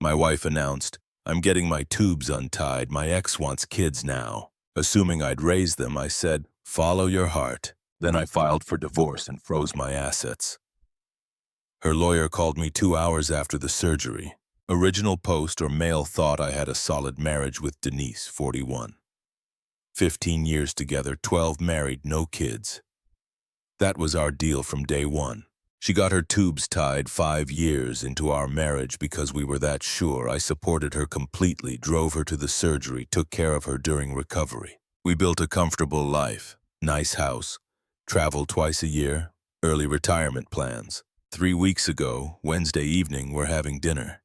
My wife announced, "I'm getting my tubes untied. My ex wants kids now." Assuming I'd raise them, I said, "Follow your heart." Then I filed for divorce and froze my assets. Her lawyer called me 2 hours after the surgery. Original post or mail thought I had a solid marriage with Denise, 41. 15 years together, 12 married, no kids. That was our deal from day one. She got her tubes tied 5 years into our marriage because we were that sure. I supported her completely, drove her to the surgery, took care of her during recovery. We built a comfortable life, nice house, travel twice a year, early retirement plans. 3 weeks ago, Wednesday evening, we're having dinner.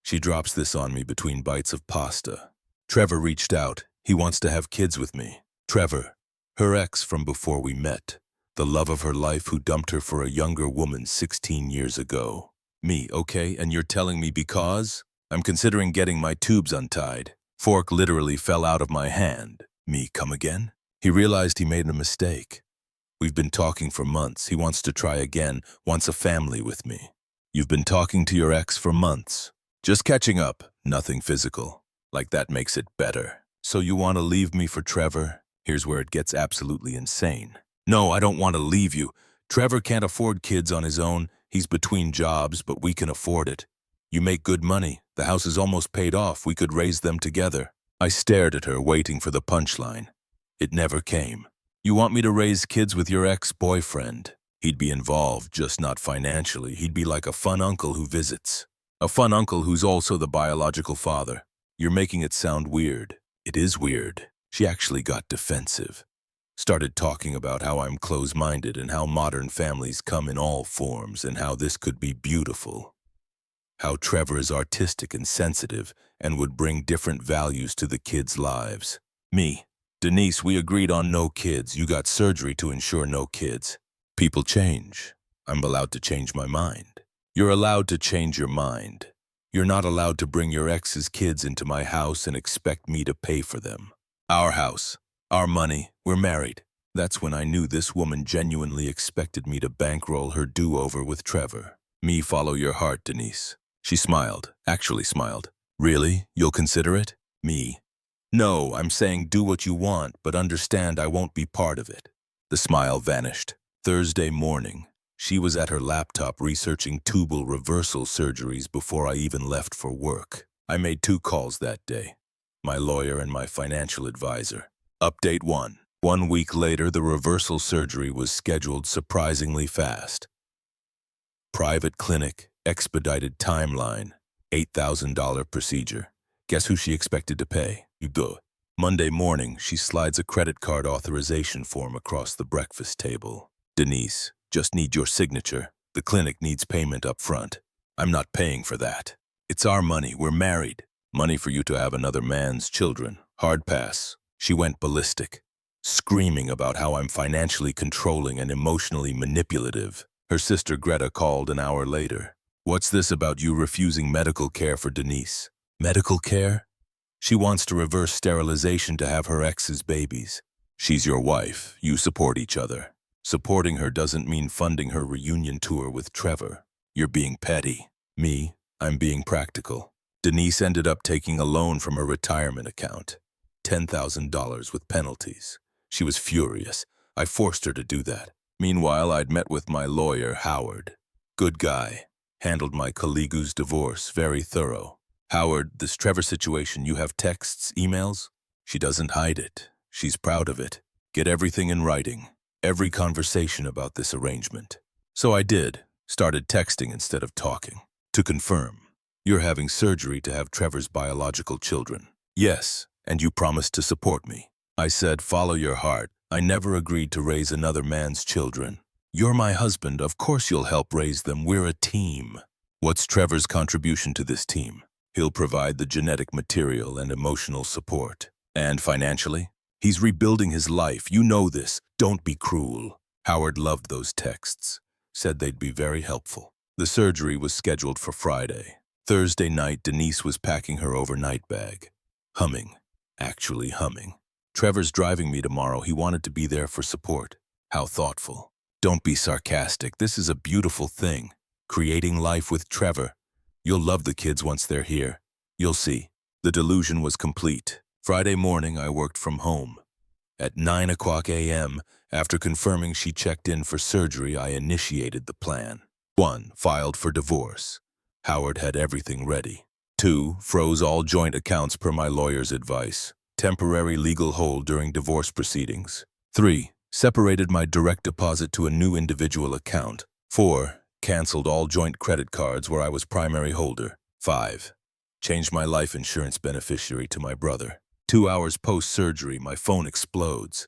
She drops this on me between bites of pasta. Trevor reached out. He wants to have kids with me. Trevor, her ex from before we met. The love of her life who dumped her for a younger woman 16 years ago. Me, okay, and you're telling me because? I'm considering getting my tubes untied. Fork literally fell out of my hand. Me, come again? He realized he made a mistake. We've been talking for months. He wants to try again, wants a family with me. You've been talking to your ex for months. Just catching up, nothing physical. Like that makes it better. So you want to leave me for Trevor? Here's where it gets absolutely insane. No, I don't want to leave you. Trevor can't afford kids on his own. He's between jobs, but we can afford it. You make good money. The house is almost paid off. We could raise them together. I stared at her, waiting for the punchline. It never came. You want me to raise kids with your ex-boyfriend? He'd be involved, just not financially. He'd be like a fun uncle who visits. A fun uncle who's also the biological father. You're making it sound weird. It is weird. She actually got defensive. Started talking about how I'm close-minded and how modern families come in all forms and how this could be beautiful. How Trevor is artistic and sensitive and would bring different values to the kids' lives. Me, Denise, we agreed on no kids. You got surgery to ensure no kids. People change. I'm allowed to change my mind. You're allowed to change your mind. You're not allowed to bring your ex's kids into my house and expect me to pay for them. Our house, our money, we're married. That's when I knew this woman genuinely expected me to bankroll her do-over with Trevor. Me, follow your heart, Denise. She smiled, actually smiled. Really? You'll consider it? Me. No, I'm saying do what you want, but understand I won't be part of it. The smile vanished. Thursday morning. She was at her laptop researching tubal reversal surgeries before I even left for work. I made 2 calls that day. My lawyer and my financial advisor. Update 1. 1 week later, the reversal surgery was scheduled surprisingly fast. Private clinic, expedited timeline, $8,000 procedure. Guess who she expected to pay? You go. Monday morning, she slides a credit card authorization form across the breakfast table. Denise, just need your signature. The clinic needs payment up front. I'm not paying for that. It's our money. We're married. Money for you to have another man's children. Hard pass. She went ballistic, screaming about how I'm financially controlling and emotionally manipulative. Her sister Greta called an hour later. What's this about you refusing medical care for Denise? Medical care? She wants to reverse sterilization to have her ex's babies. She's your wife. You support each other. Supporting her doesn't mean funding her reunion tour with Trevor. You're being petty. Me, I'm being practical. Denise ended up taking a loan from her retirement account. $10,000 with penalties. She was furious. I forced her to do that. Meanwhile, I'd met with my lawyer, Howard. Good guy. Handled my colleague's divorce, very thorough. Howard, this Trevor situation, you have texts, emails? She doesn't hide it. She's proud of it. Get everything in writing. Every conversation about this arrangement. So I did. Started texting instead of talking. To confirm, you're having surgery to have Trevor's biological children. Yes, and you promised to support me. I said, follow your heart. I never agreed to raise another man's children. You're my husband. Of course you'll help raise them. We're a team. What's Trevor's contribution to this team? He'll provide the genetic material and emotional support. And financially? He's rebuilding his life. You know this. Don't be cruel. Howard loved those texts. Said they'd be very helpful. The surgery was scheduled for Friday. Thursday night, Denise was packing her overnight bag. Humming. Actually humming. Trevor's driving me tomorrow. He wanted to be there for support. How thoughtful. Don't be sarcastic. This is a beautiful thing. Creating life with Trevor. You'll love the kids once they're here. You'll see. The delusion was complete. Friday morning, I worked from home. At 9 a.m., after confirming she checked in for surgery, I initiated the plan. 1. Filed for divorce. Howard had everything ready. 2. Froze all joint accounts per my lawyer's advice. Temporary legal hold during divorce proceedings. 3. Separated my direct deposit to a new individual account. 4. Canceled all joint credit cards where I was primary holder. 5. Changed my life insurance beneficiary to my brother. 2 hours post-surgery, my phone explodes.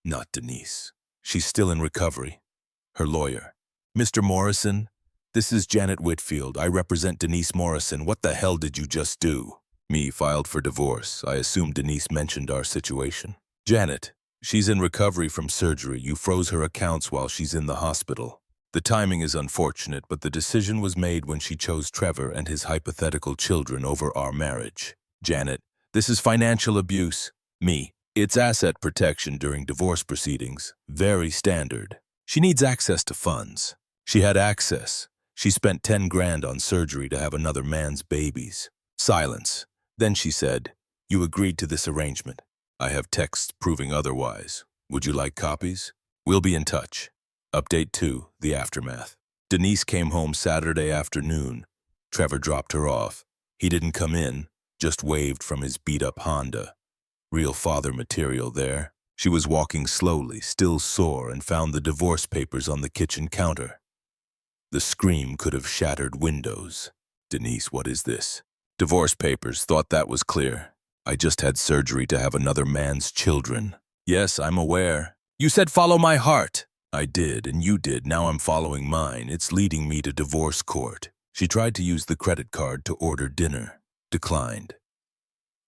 Not Denise. She's still in recovery. Her lawyer. Mr. Morrison, this is Janet Whitfield. I represent Denise Morrison. What the hell did you just do? Me, filed for divorce. I assumed Denise mentioned our situation. Janet, she's in recovery from surgery. You froze her accounts while she's in the hospital. The timing is unfortunate, but the decision was made when she chose Trevor and his hypothetical children over our marriage. Janet, this is financial abuse. Me, it's asset protection during divorce proceedings. Very standard. She needs access to funds. She had access. She spent 10 grand on surgery to have another man's babies. Silence. Then she said, you agreed to this arrangement. I have texts proving otherwise. Would you like copies? We'll be in touch. Update 2, the aftermath. Denise came home Saturday afternoon. Trevor dropped her off. He didn't come in, just waved from his beat-up Honda. Real father material there. She was walking slowly, still sore, and found the divorce papers on the kitchen counter. The scream could have shattered windows. Denise, what is this? Divorce papers, thought that was clear. I just had surgery to have another man's children. Yes, I'm aware. You said follow my heart. I did, and you did. Now I'm following mine. It's leading me to divorce court. She tried to use the credit card to order dinner. Declined.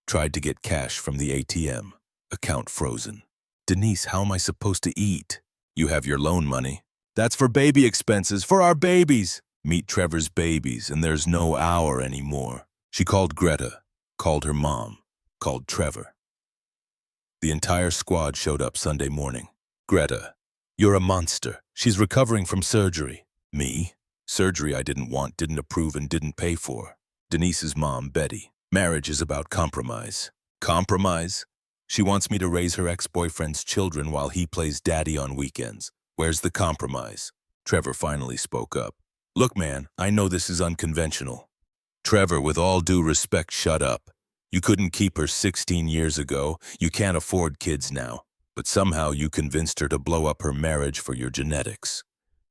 Tried to get cash from the ATM. Account frozen. Denise, how am I supposed to eat? You have your loan money. That's for baby expenses, for our babies. Meet Trevor's babies, and there's no hour anymore. She called Greta, called her mom, called Trevor. The entire squad showed up Sunday morning. Greta, you're a monster. She's recovering from surgery. Me? Surgery I didn't want, didn't approve, and didn't pay for. Denise's mom, Betty. Marriage is about compromise. Compromise? She wants me to raise her ex-boyfriend's children while he plays daddy on weekends. Where's the compromise? Trevor finally spoke up. Look, man, I know this is unconventional. Trevor, with all due respect, shut up. You couldn't keep her 16 years ago. You can't afford kids now. But somehow you convinced her to blow up her marriage for your genetics.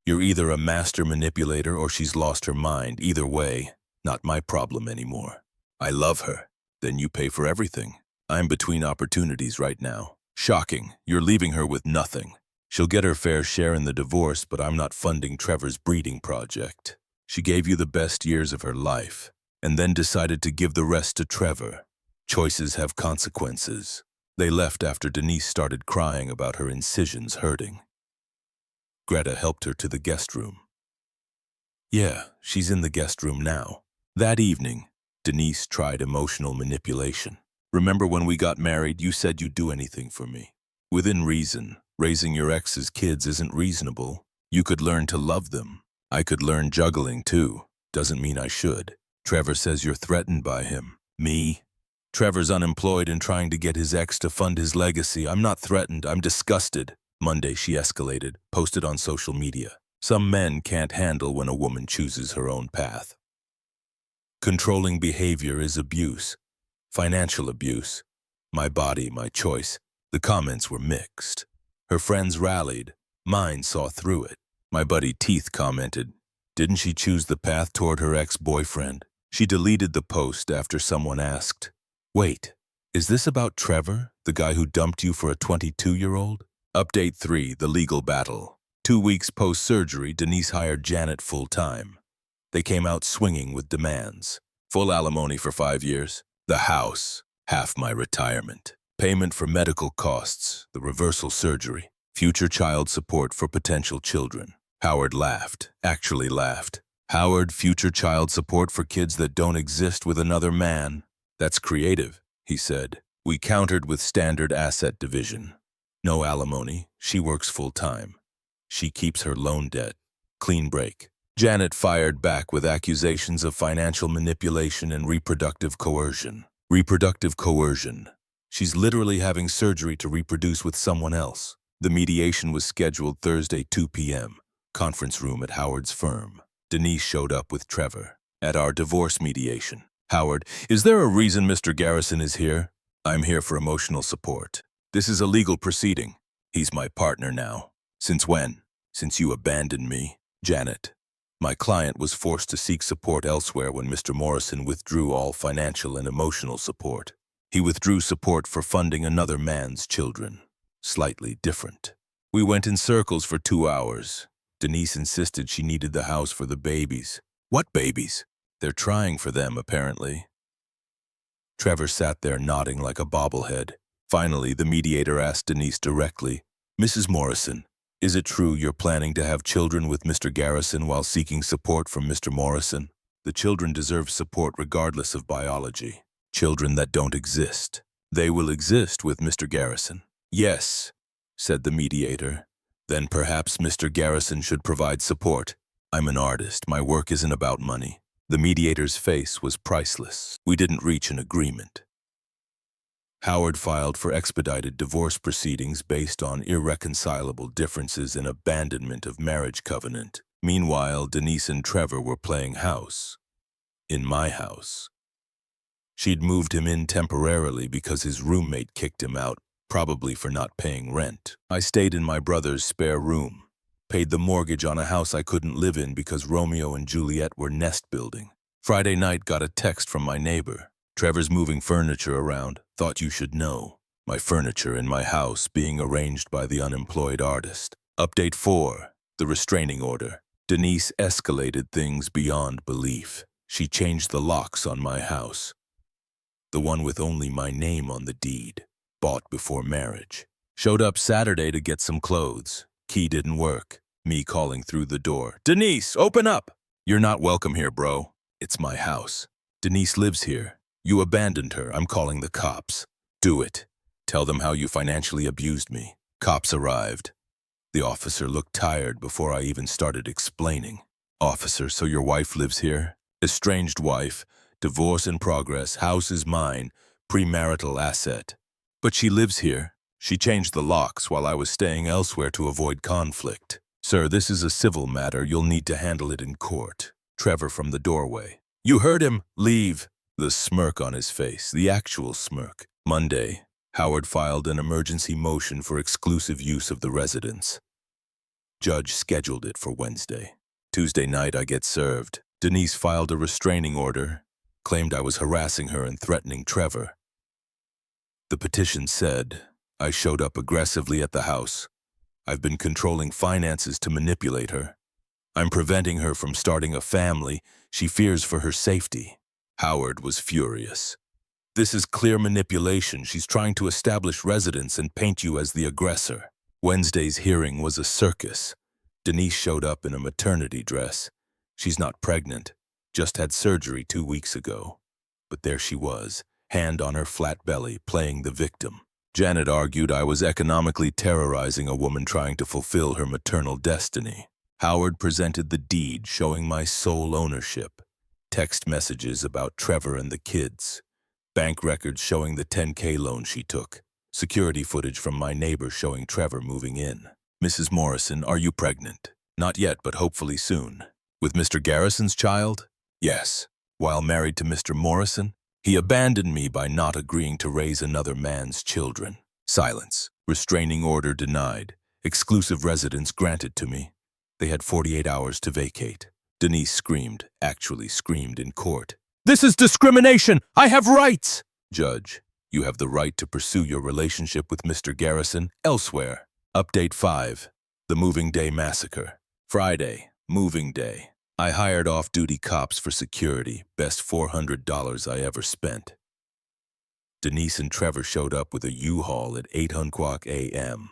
You're either a master manipulator or she's lost her mind. Either way, not my problem anymore. I love her. Then you pay for everything. I'm between opportunities right now. Shocking. You're leaving her with nothing. She'll get her fair share in the divorce, but I'm not funding Trevor's breeding project. She gave you the best years of her life, and then decided to give the rest to Trevor. Choices have consequences. They left after Denise started crying about her incisions hurting. Greta helped her to the guest room. Yeah, she's in the guest room now. That evening, Denise tried emotional manipulation. Remember when we got married, you said you'd do anything for me. Within reason, raising your ex's kids isn't reasonable. You could learn to love them. I could learn juggling too. Doesn't mean I should. Trevor says you're threatened by him. Me? Trevor's unemployed and trying to get his ex to fund his legacy. I'm not threatened, I'm disgusted. Monday she escalated, posted on social media. Some men can't handle when a woman chooses her own path. Controlling behavior is abuse. Financial abuse. My body, my choice. The comments were mixed. Her friends rallied. Mine saw through it. My buddy Teeth commented, didn't she choose the path toward her ex-boyfriend? She deleted the post after someone asked, wait, is this about Trevor, the guy who dumped you for a 22-year-old? Update 3, the legal battle. 2 weeks post-surgery, Denise hired Janet full-time. They came out swinging with demands. Full alimony for 5 years. The house. Half my retirement. Payment for medical costs. The reversal surgery. Future child support for potential children. Howard laughed. Actually laughed. Howard, future child support for kids that don't exist with another man. That's creative, he said. We countered with standard asset division. No alimony. She works full-time. She keeps her loan debt. Clean break. Janet fired back with accusations of financial manipulation and reproductive coercion. Reproductive coercion. She's literally having surgery to reproduce with someone else. The mediation was scheduled Thursday, 2 p.m., conference room at Howard's firm. Denise showed up with Trevor. At our divorce mediation. Howard, is there a reason Mr. Garrison is here? I'm here for emotional support. This is a legal proceeding. He's my partner now. Since when? Since you abandoned me. Janet. My client was forced to seek support elsewhere when Mr. Morrison withdrew all financial and emotional support. He withdrew support for funding another man's children. Slightly different. We went in circles for 2 hours. Denise insisted she needed the house for the babies. What babies? They're trying for them, apparently. Trevor sat there nodding like a bobblehead. Finally, the mediator asked Denise directly, Mrs. Morrison, is it true you're planning to have children with Mr. Garrison while seeking support from Mr. Morrison? The children deserve support regardless of biology. Children that don't exist. They will exist with Mr. Garrison. Yes, said the mediator. Then perhaps Mr. Garrison should provide support. I'm an artist. My work isn't about money. The mediator's face was priceless. We didn't reach an agreement. Howard filed for expedited divorce proceedings based on irreconcilable differences in abandonment of marriage covenant. Meanwhile, Denise and Trevor were playing house. In my house. She'd moved him in temporarily because his roommate kicked him out, probably for not paying rent. I stayed in my brother's spare room. Paid the mortgage on a house I couldn't live in because Romeo and Juliet were nest building. Friday night got a text from my neighbor. Trevor's moving furniture around. Thought you should know. My furniture in my house being arranged by the unemployed artist. Update 4. The restraining order. Denise escalated things beyond belief. She changed the locks on my house. The one with only my name on the deed. Bought before marriage. Showed up Saturday to get some clothes. Key didn't work. Me calling through the door. Denise, open up! You're not welcome here, bro. It's my house. Denise lives here. You abandoned her. I'm calling the cops. Do it. Tell them how you financially abused me. Cops arrived. The officer looked tired before I even started explaining. Officer, so your wife lives here? Estranged wife. Divorce in progress. House is mine. Premarital asset. But she lives here. She changed the locks while I was staying elsewhere to avoid conflict. Sir, this is a civil matter. You'll need to handle it in court. Trevor from the doorway. You heard him. Leave. The smirk on his face. The actual smirk. Monday. Howard filed an emergency motion for exclusive use of the residence. Judge scheduled it for Wednesday. Tuesday night I get served. Denise filed a restraining order. Claimed I was harassing her and threatening Trevor. The petition said, I showed up aggressively at the house. I've been controlling finances to manipulate her. I'm preventing her from starting a family. She fears for her safety. Howard was furious. This is clear manipulation. She's trying to establish residence and paint you as the aggressor. Wednesday's hearing was a circus. Denise showed up in a maternity dress. She's not pregnant, just had surgery 2 weeks ago. But there she was, hand on her flat belly, playing the victim. Janet argued I was economically terrorizing a woman trying to fulfill her maternal destiny. Howard presented the deed showing my sole ownership. Text messages about Trevor and the kids. Bank records showing the $10K loan she took. Security footage from my neighbor showing Trevor moving in. Mrs. Morrison, are you pregnant? Not yet, but hopefully soon. With Mr. Garrison's child? Yes. While married to Mr. Morrison? He abandoned me by not agreeing to raise another man's children. Silence. Restraining order denied. Exclusive residence granted to me. They had 48 hours to vacate. Denise screamed, actually screamed in court. This is discrimination! I have rights! Judge, you have the right to pursue your relationship with Mr. Garrison elsewhere. Update 5. The Moving Day Massacre. Friday, moving day. I hired off-duty cops for security, best $400 I ever spent. Denise and Trevor showed up with a U-Haul at 8:00 a.m.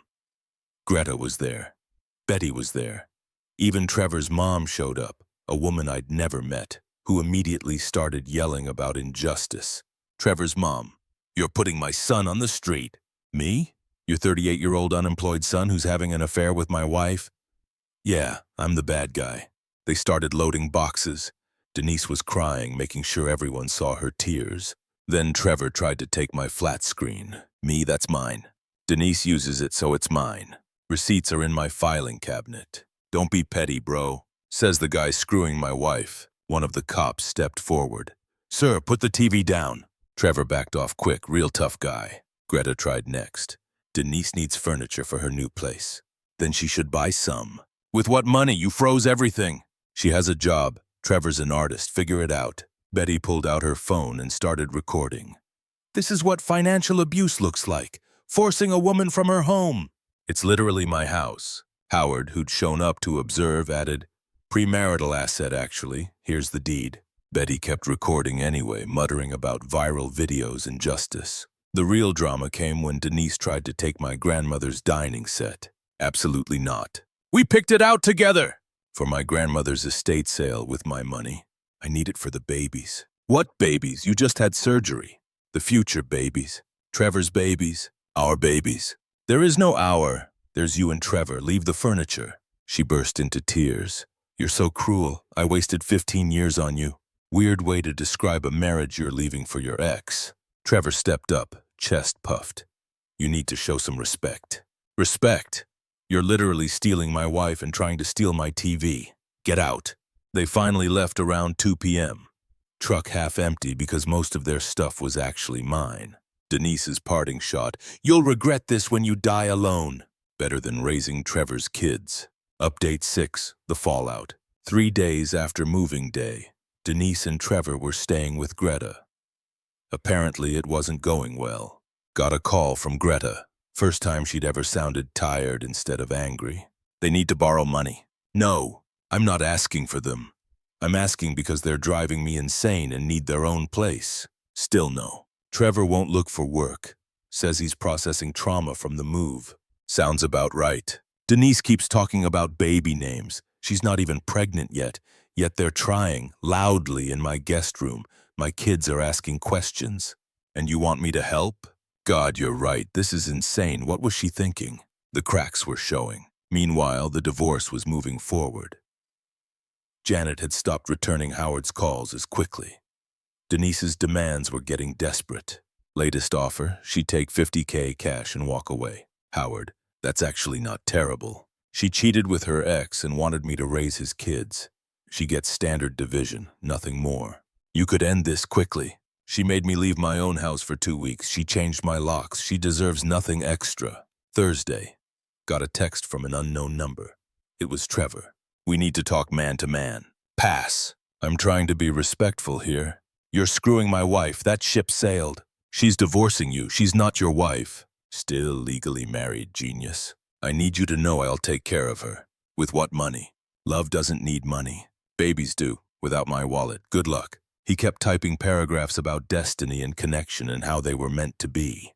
Greta was there. Betty was there. Even Trevor's mom showed up, a woman I'd never met, who immediately started yelling about injustice. Trevor's mom, you're putting my son on the street. Me? Your 38-year-old unemployed son who's having an affair with my wife? Yeah, I'm the bad guy. They started loading boxes. Denise was crying, making sure everyone saw her tears. Then Trevor tried to take my flat screen. Me, that's mine. Denise uses it, so it's mine. Receipts are in my filing cabinet. Don't be petty, bro, says the guy screwing my wife. One of the cops stepped forward. Sir, put the TV down. Trevor backed off quick, real tough guy. Greta tried next. Denise needs furniture for her new place. Then she should buy some. With what money? You froze everything. She has a job. Trevor's an artist. Figure it out. Betty pulled out her phone and started recording. This is what financial abuse looks like. Forcing a woman from her home. It's literally my house. Howard, who'd shown up to observe, added, premarital asset, actually. Here's the deed. Betty kept recording anyway, muttering about viral videos and justice. The real drama came when Denise tried to take my grandmother's dining set. Absolutely not. We picked it out together! For my grandmother's estate sale with my money. I need it for the babies. What babies? You just had surgery. The future babies. Trevor's babies. Our babies. There is no our. There's you and Trevor. Leave the furniture. She burst into tears. You're so cruel. I wasted 15 years on you. Weird way to describe a marriage you're leaving for your ex. Trevor stepped up, chest puffed. You need to show some respect. Respect? You're literally stealing my wife and trying to steal my TV. Get out. They finally left around 2 p.m. Truck half empty because most of their stuff was actually mine. Denise's parting shot. You'll regret this when you die alone. Better than raising Trevor's kids. Update 6, the fallout. 3 days after moving day, Denise and Trevor were staying with Greta. Apparently it wasn't going well. Got a call from Greta. First time she'd ever sounded tired instead of angry. They need to borrow money. No, I'm not asking for them. I'm asking because they're driving me insane and need their own place. Still no. Trevor won't look for work. Says he's processing trauma from the move. Sounds about right. Denise keeps talking about baby names. She's not even pregnant yet they're trying, loudly in my guest room. My kids are asking questions. And you want me to help? God, you're right. This is insane. What was she thinking? The cracks were showing. Meanwhile, the divorce was moving forward. Janet had stopped returning Howard's calls as quickly. Denise's demands were getting desperate. Latest offer, she'd take $50K cash and walk away. Howard, that's actually not terrible. She cheated with her ex and wanted me to raise his kids. She gets standard division, nothing more. You could end this quickly. She made me leave my own house for 2 weeks. She changed my locks. She deserves nothing extra. Thursday. Got a text from an unknown number. It was Trevor. We need to talk man to man. Pass. I'm trying to be respectful here. You're screwing my wife. That ship sailed. She's divorcing you. She's not your wife. Still legally married, genius. I need you to know I'll take care of her. With what money? Love doesn't need money. Babies do, without my wallet. Good luck. He kept typing paragraphs about destiny and connection and how they were meant to be.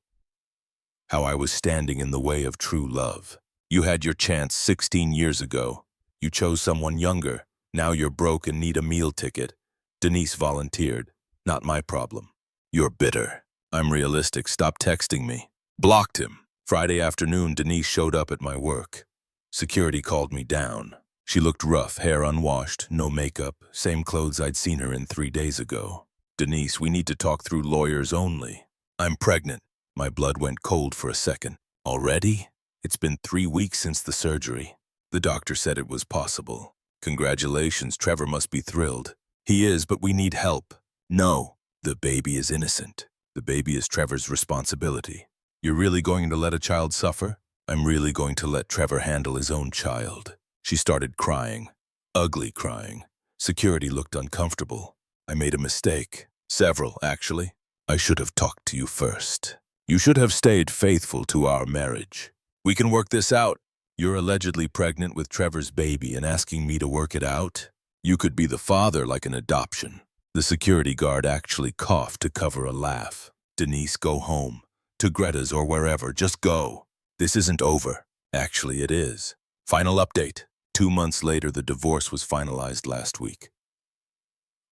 How I was standing in the way of true love. You had your chance 16 years ago. You chose someone younger. Now you're broke and need a meal ticket. Denise volunteered. Not my problem. You're bitter. I'm realistic. Stop texting me. Blocked him. Friday afternoon, Denise showed up at my work. Security called me down. She looked rough, hair unwashed, no makeup, same clothes I'd seen her in 3 days ago. Denise, we need to talk through lawyers only. I'm pregnant. My blood went cold for a second. Already? It's been 3 weeks since the surgery. The doctor said it was possible. Congratulations, Trevor must be thrilled. He is, but we need help. No, the baby is innocent. The baby is Trevor's responsibility. You're really going to let a child suffer? I'm really going to let Trevor handle his own child. She started crying. Ugly crying. Security looked uncomfortable. I made a mistake. Several, actually. I should have talked to you first. You should have stayed faithful to our marriage. We can work this out. You're allegedly pregnant with Trevor's baby and asking me to work it out? You could be the father like an adoption. The security guard actually coughed to cover a laugh. Denise, go home. To Greta's or wherever, just go. This isn't over. Actually, it is. Final update. 2 months later, the divorce was finalized last week.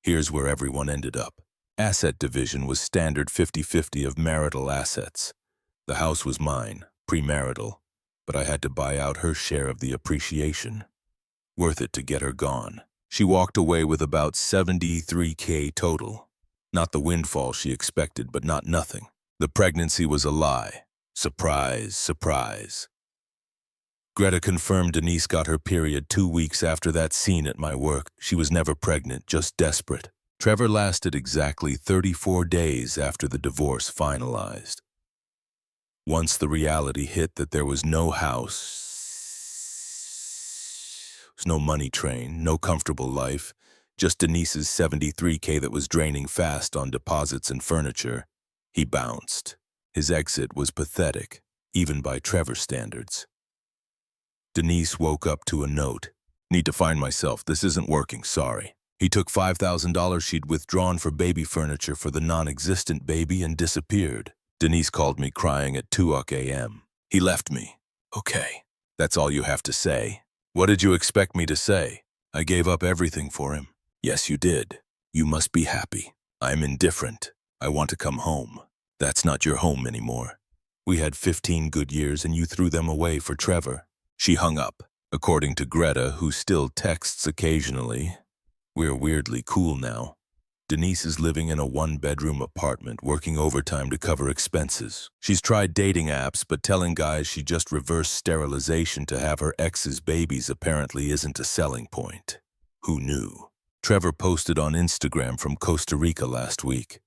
Here's where everyone ended up. Asset division was standard 50-50 of marital assets. The house was mine, premarital, but I had to buy out her share of the appreciation. Worth it to get her gone. She walked away with about $73K total. Not the windfall she expected, but not nothing. The pregnancy was a lie. Surprise, surprise. Greta confirmed Denise got her period 2 weeks after that scene at my work. She was never pregnant, just desperate. Trevor lasted exactly 34 days after the divorce finalized. Once the reality hit that there was no house, no money train, no comfortable life, just Denise's $73K that was draining fast on deposits and furniture, he bounced. His exit was pathetic, even by Trevor's standards. Denise woke up to a note. Need to find myself. This isn't working, sorry. He took $5,000 she'd withdrawn for baby furniture for the non-existent baby and disappeared. Denise called me crying at 2 a.m. He left me. Okay, that's all you have to say. What did you expect me to say? I gave up everything for him. Yes, you did. You must be happy. I'm indifferent. I want to come home. That's not your home anymore. We had 15 good years and you threw them away for Trevor. She hung up. According to Greta, who still texts occasionally, we're weirdly cool now. Denise is living in a 1-bedroom apartment, working overtime to cover expenses. She's tried dating apps, but telling guys she just reversed sterilization to have her ex's babies apparently isn't a selling point. Who knew? Trevor posted on Instagram from Costa Rica last week.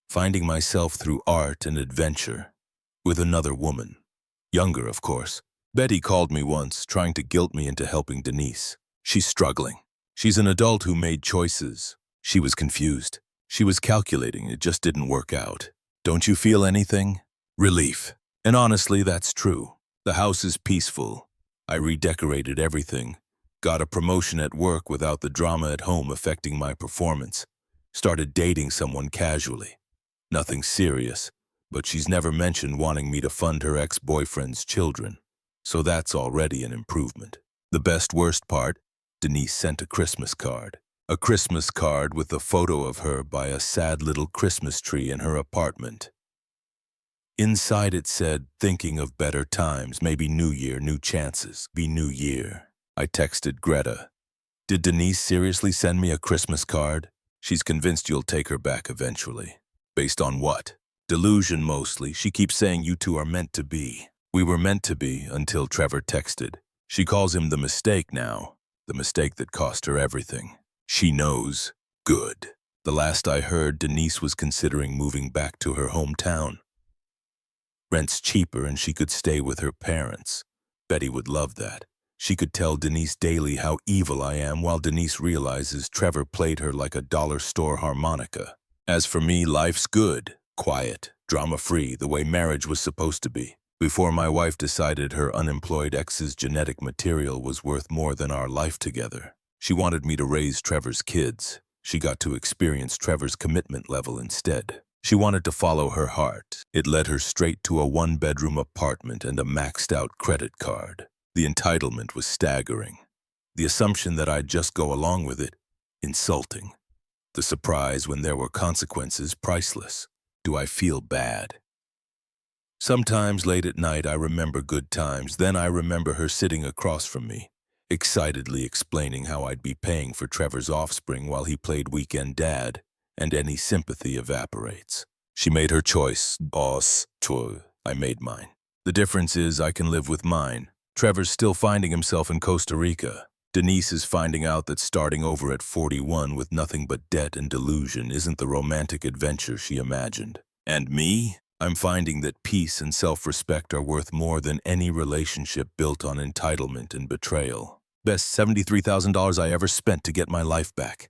Finding myself through art and adventure. With another woman. Younger, of course. Betty called me once, trying to guilt me into helping Denise. She's struggling. She's an adult who made choices. She was confused. She was calculating. It just didn't work out. Don't you feel anything? Relief. And honestly, that's true. The house is peaceful. I redecorated everything. Got a promotion at work without the drama at home affecting my performance. Started dating someone casually. Nothing serious, but she's never mentioned wanting me to fund her ex-boyfriend's children. So that's already an improvement. The worst part, Denise sent a Christmas card. A Christmas card with a photo of her by a sad little Christmas tree in her apartment. Inside it said, thinking of better times, maybe new year, new chances, be new year. I texted Greta. Did Denise seriously send me a Christmas card? She's convinced you'll take her back eventually. Based on what? Delusion mostly. She keeps saying you two are meant to be. We were meant to be until Trevor texted. She calls him the mistake now. The mistake that cost her everything. She knows. Good. The last I heard, Denise was considering moving back to her hometown. Rent's cheaper and she could stay with her parents. Betty would love that. She could tell Denise daily how evil I am while Denise realizes Trevor played her like a dollar store harmonica. As for me, life's good. Quiet. Drama-free, the way marriage was supposed to be. Before my wife decided her unemployed ex's genetic material was worth more than our life together. She wanted me to raise Trevor's kids. She got to experience Trevor's commitment level instead. She wanted to follow her heart. It led her straight to a 1-bedroom apartment and a maxed-out credit card. The entitlement was staggering. The assumption that I'd just go along with it, insulting. The surprise when there were consequences, priceless. Do I feel bad? Sometimes late at night I remember good times, then I remember her sitting across from me, excitedly explaining how I'd be paying for Trevor's offspring while he played weekend dad, and any sympathy evaporates. She made her choice, boss, I made mine. The difference is I can live with mine. Trevor's still finding himself in Costa Rica. Denise is finding out that starting over at 41 with nothing but debt and delusion isn't the romantic adventure she imagined. And me? I'm finding that peace and self-respect are worth more than any relationship built on entitlement and betrayal. Best $73,000 I ever spent to get my life back.